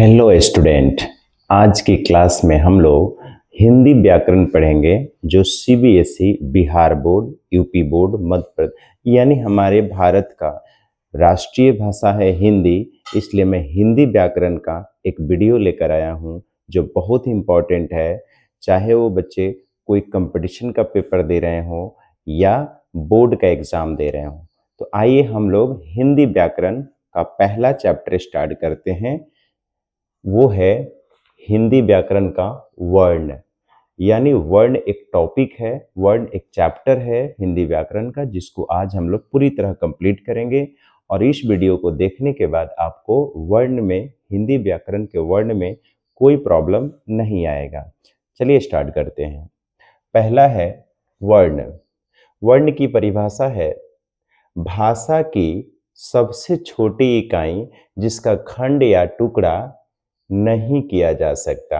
Hello student. आज की class में हम लोग हिंदी व्याकरण पढ़ेंगे जो CBSE, Bihar board, UP board, Madhya Pradesh यानी हमारे भारत का राष्ट्रीय भाषा है हिंदी। इसलिए मैं हिंदी व्याकरण का एक वीडियो लेकर आया हूँ जो बहुत ही इम्पोर्टेंट है, चाहे वो बच्चे कोई कंपटीशन का पेपर दे रहे हों या बोर्ड का एग्ज़ाम दे रहे हों। तो आइए हम लोग हिंदी व्याकरण का पहला चैप्टर स्टार्ट करते हैं। वो है हिंदी व्याकरण का वर्ण। यानी वर्ण एक टॉपिक है, वर्ण एक चैप्टर है हिंदी व्याकरण का, जिसको आज हम लोग पूरी तरह कंप्लीट करेंगे। और इस वीडियो को देखने के बाद आपको वर्ण में, हिंदी व्याकरण के वर्ण में कोई प्रॉब्लम नहीं आएगा। चलिए स्टार्ट करते हैं। पहला है वर्ण। वर्ण की परिभाषा है भाषा की सबसे छोटी इकाई जिसका खंड या टुकड़ा नहीं किया जा सकता।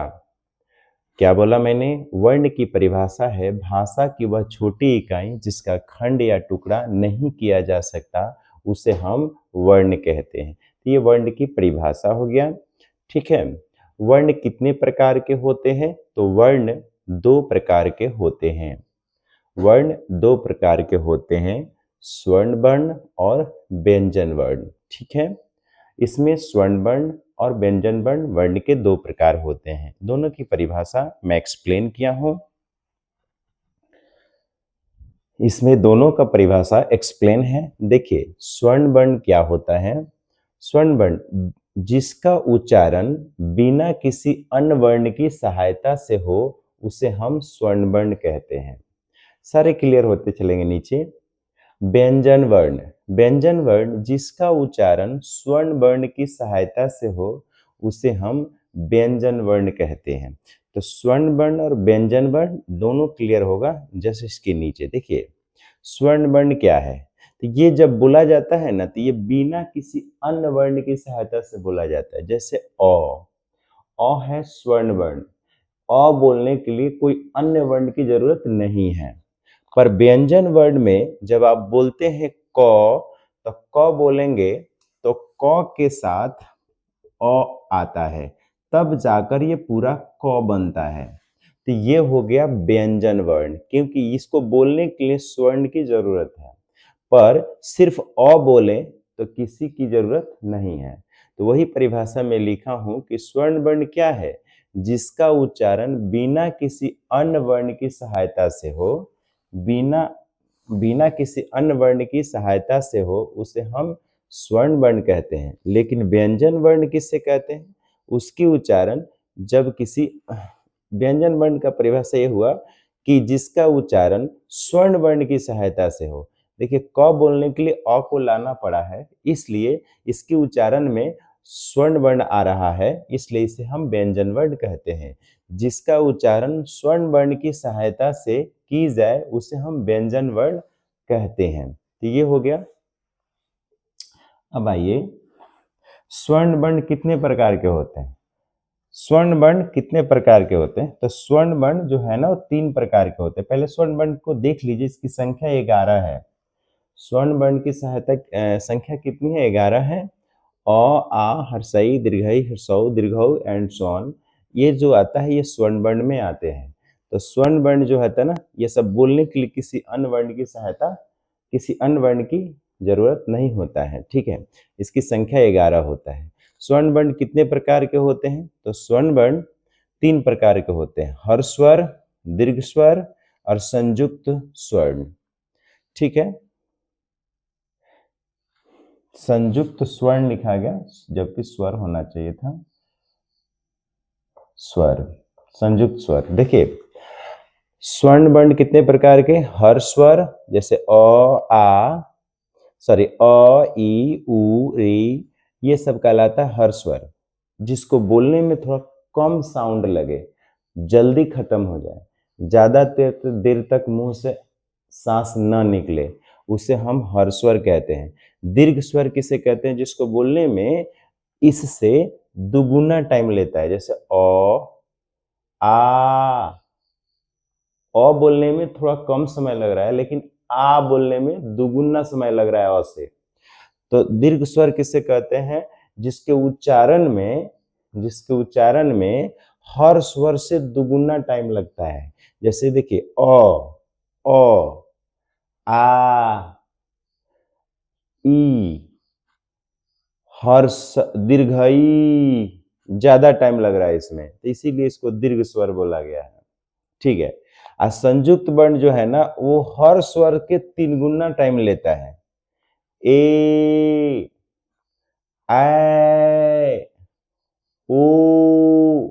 क्या बोला मैंने? वर्ण की परिभाषा है भाषा की वह छोटी इकाई जिसका खंड या टुकड़ा नहीं किया जा सकता, उसे हम वर्ण कहते हैं। तो ये वर्ण की परिभाषा हो गया। ठीक है। वर्ण कितने प्रकार के होते हैं? तो वर्ण दो प्रकार के होते हैं। वर्ण दो प्रकार के होते हैं, स्वर्ण वर्ण और व्यंजन वर्ण। ठीक है। इसमें स्वर्ण वर्ण और व्यंजन वर्ण, वर्ण के दो प्रकार होते हैं। दोनों की परिभाषा मैं एक्सप्लेन किया हूं। इसमें दोनों का परिभाषा एक्सप्लेन है। देखिए स्वर्ण वर्ण क्या होता है। स्वर्ण वर्ण जिसका उच्चारण बिना किसी अन्य वर्ण की सहायता से हो, उसे हम स्वर्ण वर्ण कहते हैं। सारे क्लियर होते चलेंगे नीचे। व्यंजन वर्ण। व्यंजन वर्ण जिसका उच्चारण स्वर्ण वर्ण की सहायता से हो, उसे हम व्यंजन वर्ण कहते हैं। तो स्वर्ण वर्ण और व्यंजन वर्ण दोनों क्लियर होगा। जैसे इसके नीचे देखिए, स्वर्ण वर्ण क्या है? तो ये जब बोला जाता है ना, तो ये बिना किसी अन्य वर्ण की सहायता से बोला जाता है। जैसे अ है स्वर्ण वर्ण। अ बोलने के लिए कोई अन्य वर्ण की जरूरत नहीं है। पर व्यंजन वर्ण में जब आप बोलते हैं क, तो क बोलेंगे तो क के साथ अ आता है, तब जाकर ये पूरा क बनता है। तो ये हो गया व्यंजन वर्ण, क्योंकि इसको बोलने के लिए स्वर्ण की जरूरत है, पर सिर्फ अ बोले तो किसी की जरूरत नहीं है। तो वही परिभाषा में लिखा हूं कि स्वर्ण वर्ण क्या है? जिसका उच्चारण बिना किसी अन्य वर्ण की सहायता से हो, बिना बिना किसी अन्य वर्ण की सहायता से हो, उसे हम स्वर्ण वर्ण कहते हैं। लेकिन व्यंजन वर्ण किससे कहते हैं? उसकी उच्चारण जब किसी व्यंजन वर्ण का परिभाषा ये हुआ कि जिसका उच्चारण स्वर्ण वर्ण की सहायता से हो। देखिए क बोलने के लिए अ को लाना पड़ा है, इसलिए इसके उच्चारण में स्वर्ण वर्ण आ रहा है, इसलिए इसे हम व्यंजन वर्ण कहते हैं। जिसका उच्चारण स्वर्ण वर्ण की सहायता से की जाए, उसे हम व्यंजन वर्ण कहते हैं। तो ये हो गया। अब आइए, स्वर्ण वर्ण कितने प्रकार के होते हैं? स्वर्ण वर्ण कितने प्रकार के होते हैं? तो स्वर्ण वर्ण जो है ना, वो 3 प्रकार के होते हैं। पहले स्वर्ण वर्ण को देख लीजिए, इसकी संख्या 11 है। स्वर्ण वर्ण की सहायता संख्या कितनी है? 11 है। अ, आ, हर्षई, दीर्घई, हर्षऊ, दीर्घऊ एंड सो ऑन। ये जो आता है ये स्वर्ण वर्ण में आते हैं। तो स्वर्ण वर्ण जो होता है ना, ये सब बोलने के लिए किसी अन्य वर्ण की सहायता, किसी अन्य वर्ण की जरूरत नहीं होता है। ठीक है। इसकी संख्या 11 होता है। स्वर्ण वर्ण कितने प्रकार के होते हैं? तो स्वर्ण वर्ण 3 प्रकार के होते हैं, हर्ष स्वर, दीर्घ स्वर और संयुक्त स्वर्ण। ठीक है। संयुक्त स्वर्ण लिखा गया, जबकि स्वर होना चाहिए था। स्वर, संयुक्त स्वर। देखिए स्वर्ण वर्ण कितने प्रकार के? हर्ष स्वर, जैसे अ, ई, उ, री, ये सब कहलाता है हर्ष स्वर। जिसको बोलने में थोड़ा कम साउंड लगे, जल्दी खत्म हो जाए, ज्यादा देर देर तक मुंह से सांस न निकले, उसे हम हर्ष स्वर कहते हैं। दीर्घ स्वर किसे कहते हैं? जिसको बोलने में इससे दुगुना टाइम लेता है। जैसे आ अ बोलने में थोड़ा कम समय लग रहा है, लेकिन आ बोलने में दुगुना समय लग रहा है अ से। तो दीर्घ स्वर किसे कहते हैं? जिसके उच्चारण में जिसके उच्चारण में हर स्वर से दुगुना टाइम लगता है। जैसे देखिए अ, आ, ई, दीर्घ ई, ज्यादा टाइम लग रहा है इसमें, तो इसीलिए इसको दीर्घ स्वर बोला गया है। ठीक है। संयुक्त वर्ण जो है ना वो हर स्वर के 3 गुना टाइम लेता है। ए, ऐ, ओ,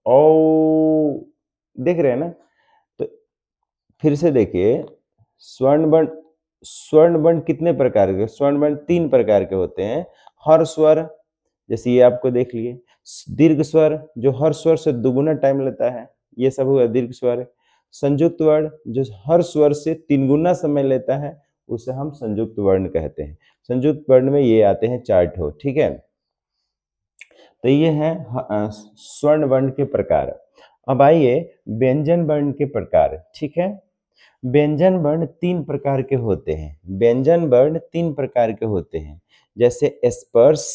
औ, देख रहे हैं ना। तो फिर से देखिए, स्वर्ण वर्ण, स्वर्ण वर्ण कितने प्रकार के, स्वर्ण वर्ण 3 प्रकार के होते हैं। हर स्वर, जैसे ये आपको देख लिए। दीर्घ स्वर जो हर स्वर से दुगुना टाइम लेता है, ये सब हुआ दीर्घ स्वर। संयुक्त वर्ण जो हर स्वर से 3 गुना समय लेता है, उसे हम संयुक्त वर्ण कहते हैं। संयुक्त वर्ण में ये आते हैं 4 ठो, ठीक है। तो ये है स्वर्ण वर्ण के प्रकार। अब आइए व्यंजन वर्ण के प्रकार, ठीक है। व्यंजन वर्ण 3 प्रकार के होते हैं। व्यंजन वर्ण 3 प्रकार के होते हैं। जैसे स्पर्श,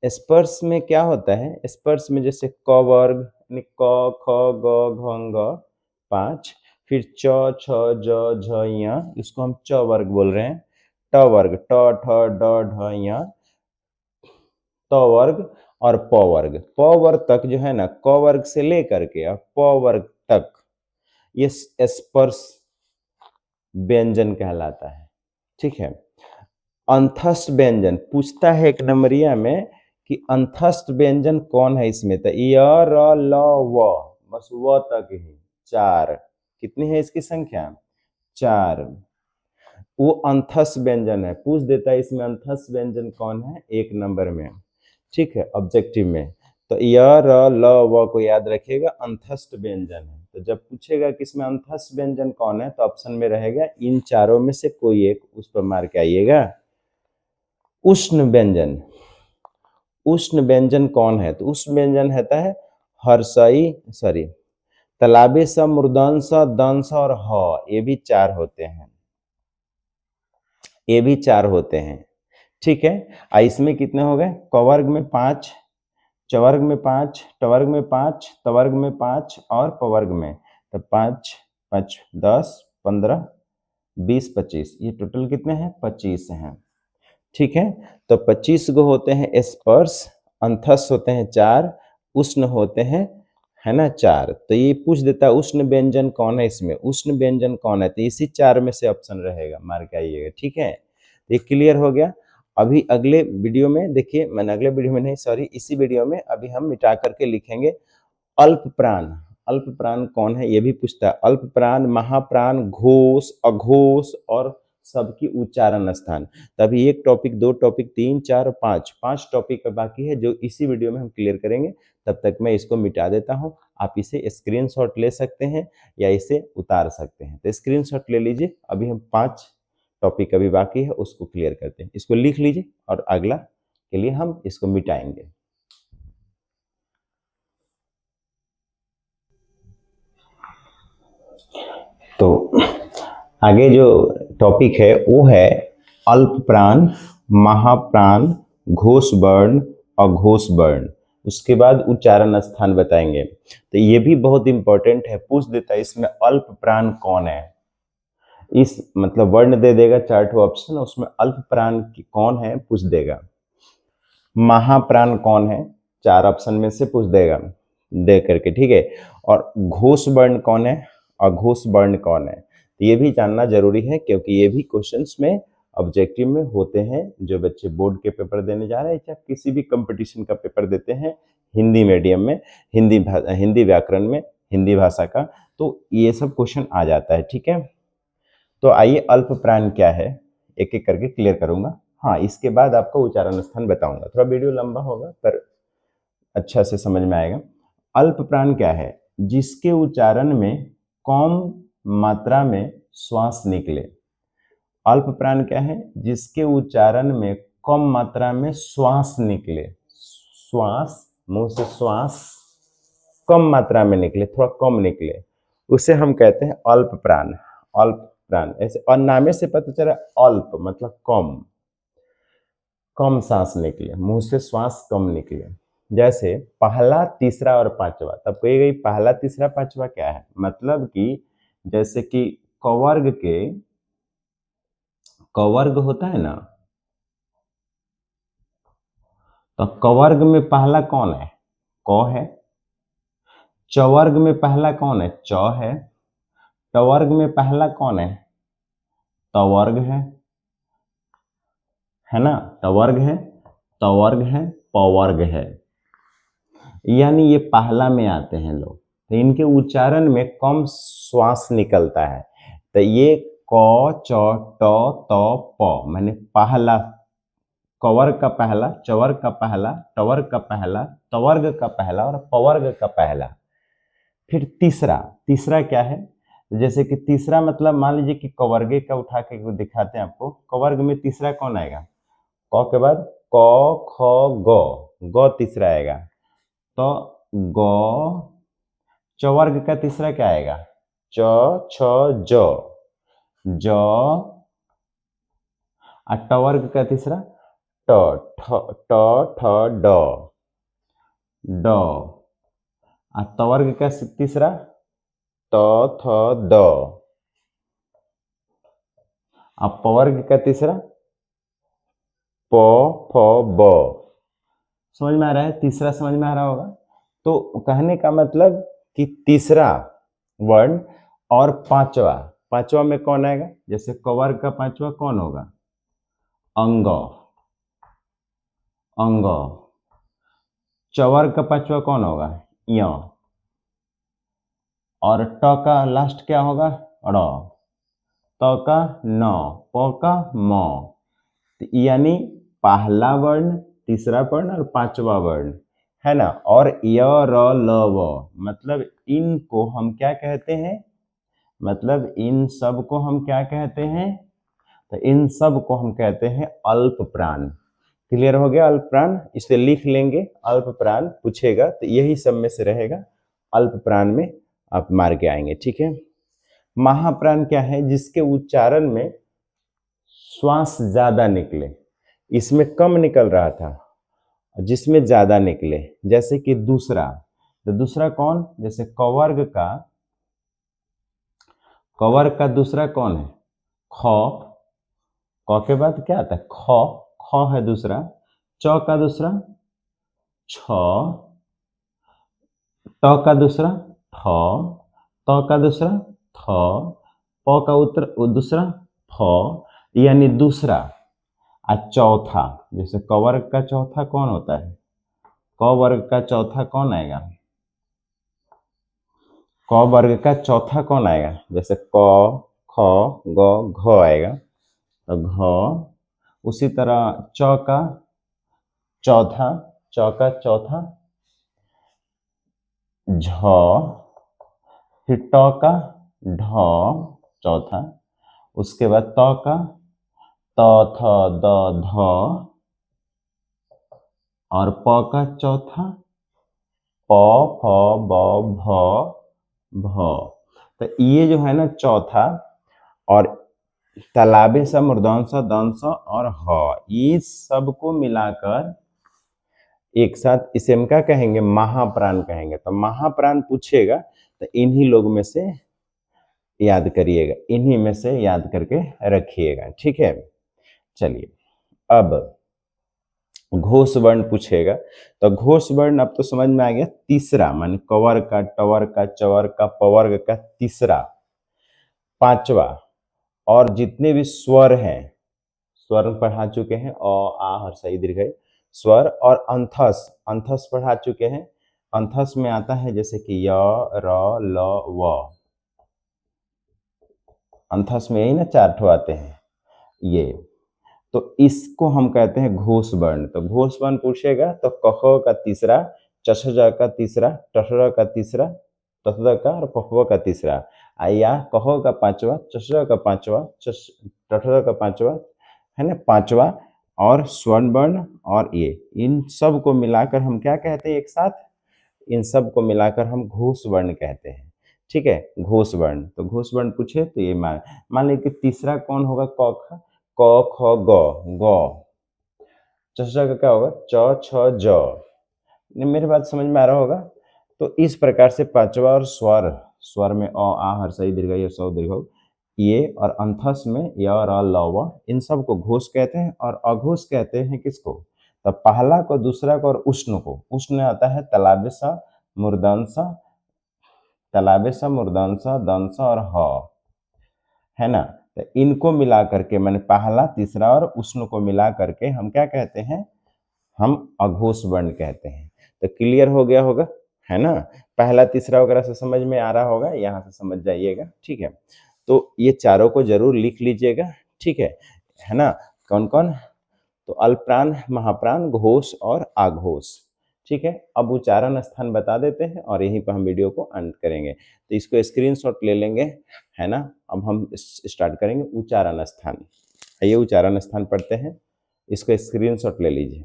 स्पर्श में क्या होता है, स्पर्श में जैसे क वर्ग यानी क ख ग घ ङ 5, फिर च छ ज झ ञ, इसको हम च वर्ग बोल रहे हैं। ट वर्ग ट ठ ड ढ ञ, त वर्ग और प वर्ग। प वर्ग तक जो है ना, क वर्ग से लेकर के और प वर्ग तक ये स्पर्श व्यंजन कहलाता है, ठीक है। अंतस्थ व्यंजन पूछता है 1 नंबरिया में कि अंतस्थ व्यंजन कौन है इसमें, तो य र ल व, बस व तक ही 4। कितनी है इसकी संख्या, 4। वो अंतस्थ व्यंजन है, पूछ देता है इसमें अंतस्थ व्यंजन कौन है 1 नंबर में, ठीक है, ऑब्जेक्टिव में। तो य र ल व को याद रखिएगा, अंतस्थ व्यंजन है। तो जब पूछेगा कि इसमें अंतस्थ व्यंजन कौन है, तो ऑप्शन में रहेगा इन चारों में से कोई एक, उस पर मार के आइएगा। उष्ण व्यंजन, उष्ण व्यंजन कौन है, तो उष्ण व्यंजन होता है हर्षई, सॉरी तालाबे स, मूर्धन्य स, दंश और ह, ये भी 4 होते हैं, ये भी 4 होते हैं, ठीक है। इसमें कितने हो गए, क वर्ग में 5, च वर्ग में 5, ट वर्ग में 5, त वर्ग में 5 और प वर्ग में, तो 5 5 10 15 20 25, ये टोटल कितने हैं, 25 हैं, ठीक है। तो 25 गो होते हैं स्पर्श, अंतस्थ होते हैं 4, उष्ण होते हैं, है ना 4। तो ये पूछ देता है उष्ण व्यंजन कौन है, इसमें उष्ण व्यंजन कौन है, तो इसी 4 में से ऑप्शन रहेगा, मार के आइएगा, ठीक है। तो ये क्लियर हो गया। अभी अगले वीडियो में देखिए, मैंने अगले वीडियो में नहीं, सॉरी इसी वीडियो में अभी हम मिटा करके लिखेंगे अल्प प्राण। अल्प प्राण कौन है ये भी पूछता है। अल्प प्राण, महाप्राण, घोष, अघोष और सबकी उच्चारण स्थान। तभी 1 टॉपिक, 2 टॉपिक, 3 4 5, 5 टॉपिक बाकी है जो इसी वीडियो में हम क्लियर करेंगे। तब तक मैं इसको मिटा देता हूं, आप इसे स्क्रीनशॉट ले सकते हैं या इसे उतार सकते हैं। तो स्क्रीनशॉट ले लीजिए, अभी हम 5 टॉपिक अभी बाकी है उसको क्लियर करते हैं। इसको लिख लीजिए और अगला के लिए हम इसको मिटाएंगे। तो आगे जो टॉपिक है वो है अल्प प्राण, महाप्राण, घोष वर्ण, अघोष वर्ण। उसके बाद उच्चारण स्थान बताएंगे। तो ये भी बहुत इंपॉर्टेंट है, पूछ देता है इसमें अल्प प्राण कौन है। इस मतलब वर्ण दे देगा 4 ठो ऑप्शन, उसमें अल्प प्राण कौन है पूछ देगा। महाप्राण कौन है 4 ऑप्शन में से पूछ देगा, दे करके, ठीक है। और घोष वर्ण कौन है, अघोष वर्ण कौन है, तो ये भी जानना जरूरी है, क्योंकि ये भी क्वेश्चंस में ऑब्जेक्टिव में होते हैं। जो बच्चे बोर्ड के पेपर देने जा रहे हैं या किसी भी कंपटीशन का पेपर देते हैं हिंदी मीडियम में, हिंदी व्याकरण में, हिंदी भाषा का, तो ये सब क्वेश्चन आ जाता है, ठीक है। तो आइए अल्प प्राण क्या है एक एक करके क्लियर करूंगा। हाँ, इसके बाद आपको उच्चारण स्थान बताऊंगा। थोड़ा वीडियो लंबा होगा पर अच्छा से समझ में आएगा। अल्प प्राण क्या है, जिसके उच्चारण में कम मात्रा में श्वास निकले। अल्प प्राण क्या है, जिसके उच्चारण में कम मात्रा में श्वास निकले। श्वास, मुंह से श्वास कम मात्रा में निकले, थोड़ा कम निकले, उसे हम कहते हैं अल्प प्राण। अल्प प्राण ऐसे, और नामे से पता चला अल्प मतलब कम, कम सांस निकले, मुंह से श्वास कम निकले, जैसे पहला, तीसरा और पांचवा, तब कही गई पहला, तीसरा, पांचवा क्या है, मतलब कि जैसे कि कवर्ग होता है ना, तो कवर्ग में पहला कौन है, क है। चवर्ग में पहला कौन है, च है। टवर्ग में पहला कौन है, तवर्ग है ना, टवर्ग है, तवर्ग है, पवर्ग है। यानी ये पहला में आते हैं लोग, तो इनके उच्चारण में कम श्वास निकलता है। तो ये क, च, ट, त, प, मैंने पहला, कवर्ग का पहला, चवर्ग का पहला, टवर्ग का पहला, तवर्ग का पहला और पवर्ग का पहला। फिर तीसरा, तीसरा क्या है, जैसे कि तीसरा मतलब मान लीजिए कि कवर्गे का उठा के दिखाते हैं आपको, कवर्ग में तीसरा कौन आएगा, क के बाद क, ख, ग तीसरा आएगा। तो ग, चवर्ग का तीसरा क्या आएगा, च, छ, ज, ज, और टवर्ग का तीसरा ट, ठ, ड, ड, और तवर्ग का तीसरा त, थ, द, और पवर्ग का तीसरा प, फ, ब। समझ में आ रहा है, तीसरा समझ में आ रहा होगा। तो कहने का मतलब कि तीसरा वर्ण और पांचवा, पांचवा में कौन आएगा, जैसे कवर्ग का पांचवा कौन होगा, अंग, अंग। चवर्ग का पांचवा कौन होगा, य, और ट का लास्ट क्या होगा, ड़, त का न, प का म। तो यानी पहला वर्ण, तीसरा वर्ण और पांचवा वर्ण, है ना। और य, र, ल, व, मतलब इनको हम क्या कहते हैं, मतलब इन सब को हम क्या कहते हैं, तो इन सब को हम कहते हैं अल्प प्राण। क्लियर हो गया, अल्प प्राण, इसे लिख लेंगे, अल्प प्राण पूछेगा तो यही सब में से रहेगा, अल्प प्राण में आप मार के आएंगे, ठीक है। महाप्राण क्या है, जिसके उच्चारण में श्वास ज्यादा निकले, इसमें कम निकल रहा था, जिसमें ज्यादा निकले, जैसे कि दूसरा, तो दूसरा कौन, जैसे कवर्ग का दूसरा कौन है, ख, क के बाद क्या आता है, ख, ख है दूसरा। च का दूसरा छ, ट का दूसरा ठ, त का दूसरा थ, प का उत्तर दूसरा फ, यानी दूसरा। और चौथा, जैसे कवर्ग का चौथा कौन होता है, क वर्ग का चौथा कौन आएगा, क वर्ग का चौथा कौन आएगा, जैसे क, ख, ग, घ आएगा, तो घ। उसी तरह च का चौथा, च का चौथा झ, फिर ट का ढ चौथा, उसके बाद त का त, थ, द, ध, और प का चौथा प, फ, ब, भ, भ। तो ये जो है ना चौथा, और तालाबे सा, मूर्धन्य दंश और ह, इस सब को मिलाकर एक साथ इसे हम क्या कहेंगे, महाप्राण कहेंगे। तो महाप्राण पूछेगा तो इन्हीं लोग में से याद करिएगा, इन्हीं में से याद करके रखिएगा, ठीक है। चलिए, अब घोष वर्ण पूछेगा, तो घोष वर्ण अब तो समझ में आ गया, तीसरा माने कवर्ग का, टवर्ग का, चवर्ग का, पवर्ग का तीसरा, पांचवा। और जितने भी स्वर हैं, स्वर पढ़ा चुके हैं, अ, आ, हर्ष, ई, दीर्घ, स्वर। और अंथस, अंथस पढ़ा चुके हैं, अंथस में आता है जैसे कि य, र, ल, व, अंथस में यही ना चार ठो आते हैं ये। तो इसको हम कहते हैं घोष वर्ण। तो घोष वर्ण पूछेगा तो कख का तीसरा, चषज का तीसरा, टठर का तीसरा, तथद का और पफव का तीसरा, या कह का पांचवा, चषज का पांचवा, टठर का पांचवा, है ना, पांचवा। और स्वर्ण वर्ण, और ये इन सब को मिलाकर हम क्या कहते हैं, एक साथ इन सब को मिलाकर हम घोष वर्ण कहते हैं, ठीक है। घोष वर्ण, तो घोष वर्ण पूछे तो ये मान लीजिए कि तीसरा कौन होगा, क, ख, ग, ग। चषा का क्या होगा, च, छ, ज, मेरे बात समझ में आ रहा होगा। तो इस प्रकार से पांचवा और स्वर, स्वर में अ आ हर्षई दीर्घई सौ दीर्घ ये, और अंथस में य र ल व, इन सब को घोष कहते हैं। और अघोष कहते हैं किसको? तो पहला को, दूसरा को और उष्ण को। उष्ण आता है तलाबे सा, मूर्धन्य सा, तलाबे सा, मूर्धन्य सा, दंश और ह, है ना। तो इनको मिला करके, मैंने पहला, तीसरा और उष्ण को मिला करके हम क्या कहते हैं? हम अघोष वर्ण कहते हैं। तो क्लियर हो गया होगा, है ना। पहला तीसरा वगैरह से समझ में आ रहा होगा, यहाँ से समझ जाइएगा, ठीक है। तो ये चारों को जरूर लिख लीजिएगा, ठीक है ना। कौन कौन? तो अल्पप्राण, महाप्राण, घोष और आघोष, ठीक है। अब उच्चारण स्थान बता देते हैं और यहीं पर हम वीडियो को अंत करेंगे। तो इसको स्क्रीनशॉट ले लेंगे, है ना। अब हम स्टार्ट करेंगे उच्चारण स्थान। आइए उच्चारण स्थान पढ़ते हैं, इसको स्क्रीनशॉट ले लीजिए।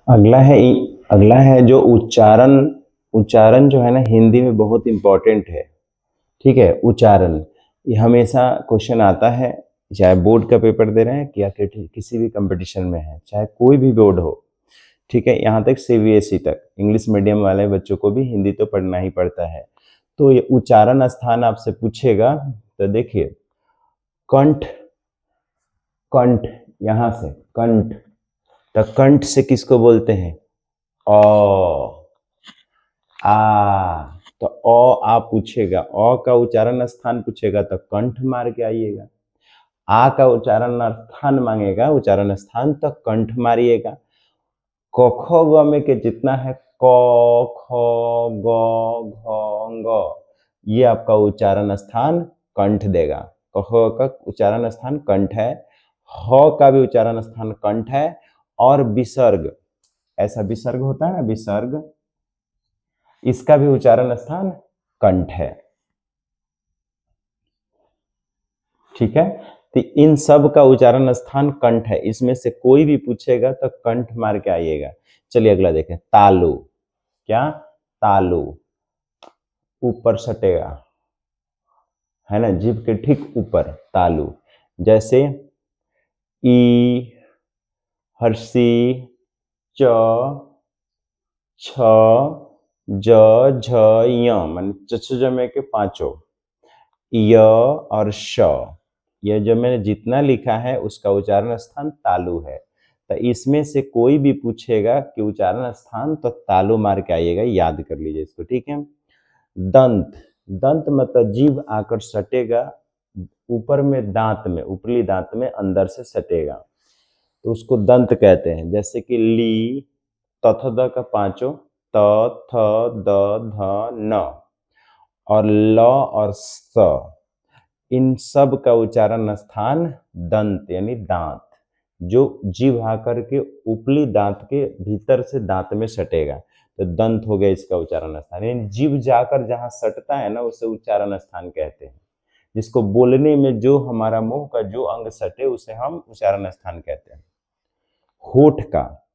अगला है जो उच्चारण। उच्चारण जो है ना हिंदी में बहुत इंपॉर्टेंट है, ठीक है। उच्चारण ये हमेशा क्वेश्चन आता है, चाहे बोर्ड का पेपर दे रहे हैं या किसी भी कंपटीशन में है, चाहे कोई भी बोर्ड हो, ठीक है। यहाँ तक सीबीएसई तक, इंग्लिश मीडियम वाले बच्चों को भी हिंदी तो पढ़ना ही पड़ता है। तो ये उच्चारण स्थान आपसे पूछेगा, तो देखिए कंठ, कंठ, यहाँ से कंठ, तो कंठ से किसको बोलते हैं? अ, आ। तो आ पूछेगा, अ का उच्चारण स्थान पूछेगा तो कंठ मार के आइएगा। आ का उच्चारण स्थान मांगेगा, उच्चारण स्थान, तो कंठ मारिएगा। क ख ग में के जितना है क ख ग घ ग, ये आपका उच्चारण स्थान कंठ देगा। क ख का उच्चारण स्थान कंठ है, ह का भी उच्चारण स्थान कंठ है। और विसर्ग, ऐसा विसर्ग होता है ना, विसर्ग, इसका भी उच्चारण स्थान कंठ है, ठीक है। तो इन सब का उच्चारण स्थान कंठ है, इसमें से कोई भी पूछेगा तो कंठ मार के आइएगा। चलिए अगला देखें, तालु। क्या? तालु, ऊपर सटेगा, है ना, जीभ के ठीक ऊपर तालु। जैसे ई, हर्षी, च, छ, ज, झ, य, मान जमे के पांचों, य और श, ये जो मैंने जितना लिखा है उसका उच्चारण स्थान तालु है। तो इसमें से कोई भी पूछेगा कि उच्चारण स्थान, तो तालु मार के आइएगा, याद कर लीजिए इसको, ठीक है। दंत, दंत मतलब जीभ आकर सटेगा ऊपर में, दांत में, ऊपरी दांत में अंदर से सटेगा, तो उसको दंत कहते हैं। जैसे कि ली, त थ द का पांचों, त थ द ध न, और ल और स, इन सब का उच्चारण स्थान दंत यानी दांत, जो जीभ आकर के ऊपरी दांत के भीतर से दांत में सटेगा, तो दंत हो गया इसका उच्चारण स्थान। यानी जीभ जाकर जहां सटता है ना, उसे उच्चारण स्थान कहते हैं। जिसको बोलने में जो हमारा मुंह का जो अंग सटे, उसे हम उच्चारण स्थान कहते हैं। होठ का,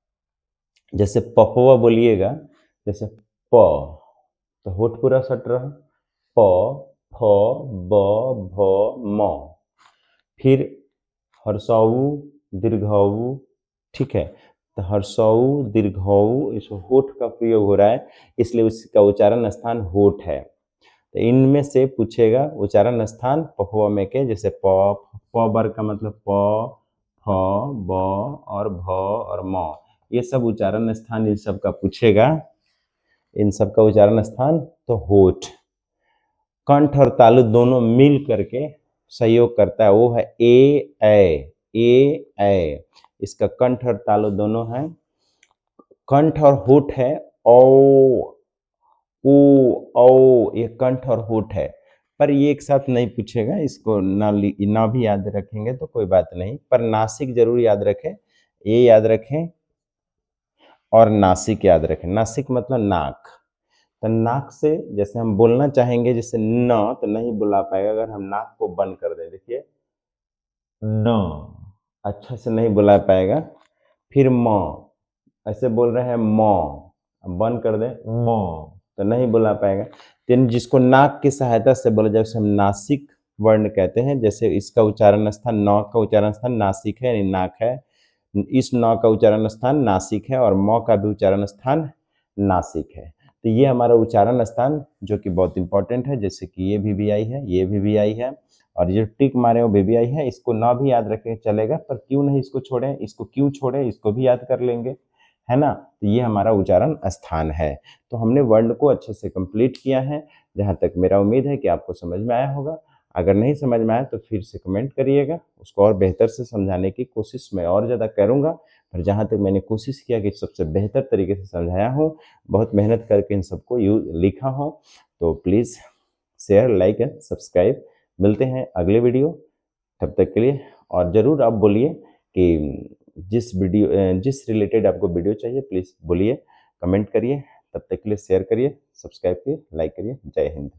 जैसे पपवा बोलिएगा, जैसे प, तो होठ पूरा सट रहा, प, फ, ब, भ, म। फिर हर्षऊ, दीर्घऊ, ठीक है। तो हर्षऊ, दीर्घऊ, इस होठ का प्रयोग हो रहा है, इसलिए उसका उच्चारण स्थान होठ है। तो इनमें से पूछेगा उच्चारण स्थान पफवा में के, जैसे प, प वर्ग का मतलब प, फ, ब और भ और म, ये सब उच्चारण स्थान इन सब का पूछेगा। इन सब का उच्चारण स्थान तो होठ। कंठ और तालु दोनों मिल करके सहयोग करता है, वो है ए, इसका कंठ और तालु दोनों है। कंठ और होठ है ओ, ऊ, औ, ये कंठ और होठ है, पर ये एक साथ नहीं पूछेगा, इसको ना भी याद रखेंगे तो कोई बात नहीं, पर नासिक जरूर याद रखें, ये याद रखें और नासिक याद रखें। नासिक मतलब नाक, तो नाक से जैसे हम बोलना चाहेंगे, जैसे न, तो नहीं बुला पाएगा अगर हम नाक को बंद कर दें, देखिए न, अच्छा से नहीं बुला पाएगा। फिर म, ऐसे बोल रहे हैं म, बंद कर दें म, तो नहीं बुला पाएगा। लेकिन जिसको नाक की सहायता से बोला जाए उसे हम नासिक वर्ण कहते हैं। जैसे इसका उच्चारण स्थान नौ का उच्चारण स्थान नासिक है यानी नाक है। इस नौ का उच्चारण स्थान नासिक है और म का भी उच्चारण स्थान नासिक है। तो ये हमारा उच्चारण स्थान जो कि बहुत इंपॉर्टेंट है, जैसे कि ये वीवीआई है, ये वीवीआई है और ये टिक मारे वो वीवीआई है। इसको ना भी याद रखें चलेगा, पर क्यों नहीं इसको छोड़ें, इसको क्यों छोड़ें, इसको भी याद कर लेंगे, है ना। तो ये हमारा उच्चारण स्थान है। तो हमने वर्ण को अच्छे से कंप्लीट किया है। जहाँ तक मेरा उम्मीद है कि आपको समझ में आया होगा। अगर नहीं समझ में आया तो फिर से कमेंट करिएगा, उसको और बेहतर से समझाने की कोशिश मैं और ज़्यादा करूँगा। पर जहाँ तक मैंने कोशिश किया कि सबसे बेहतर तरीके से समझाया हूँ, बहुत मेहनत करके इन सबको लिखा हूँ, तो please share, like and subscribe. मिलते हैं अगले वीडियो, तब तक के लिए। और ज़रूर आप बोलिए कि जिस रिलेटेड आपको वीडियो चाहिए प्लीज़ बोलिए, कमेंट करिए। तब तक के लिए शेयर करिए, सब्सक्राइब करिए, लाइक करिए। जय हिंद।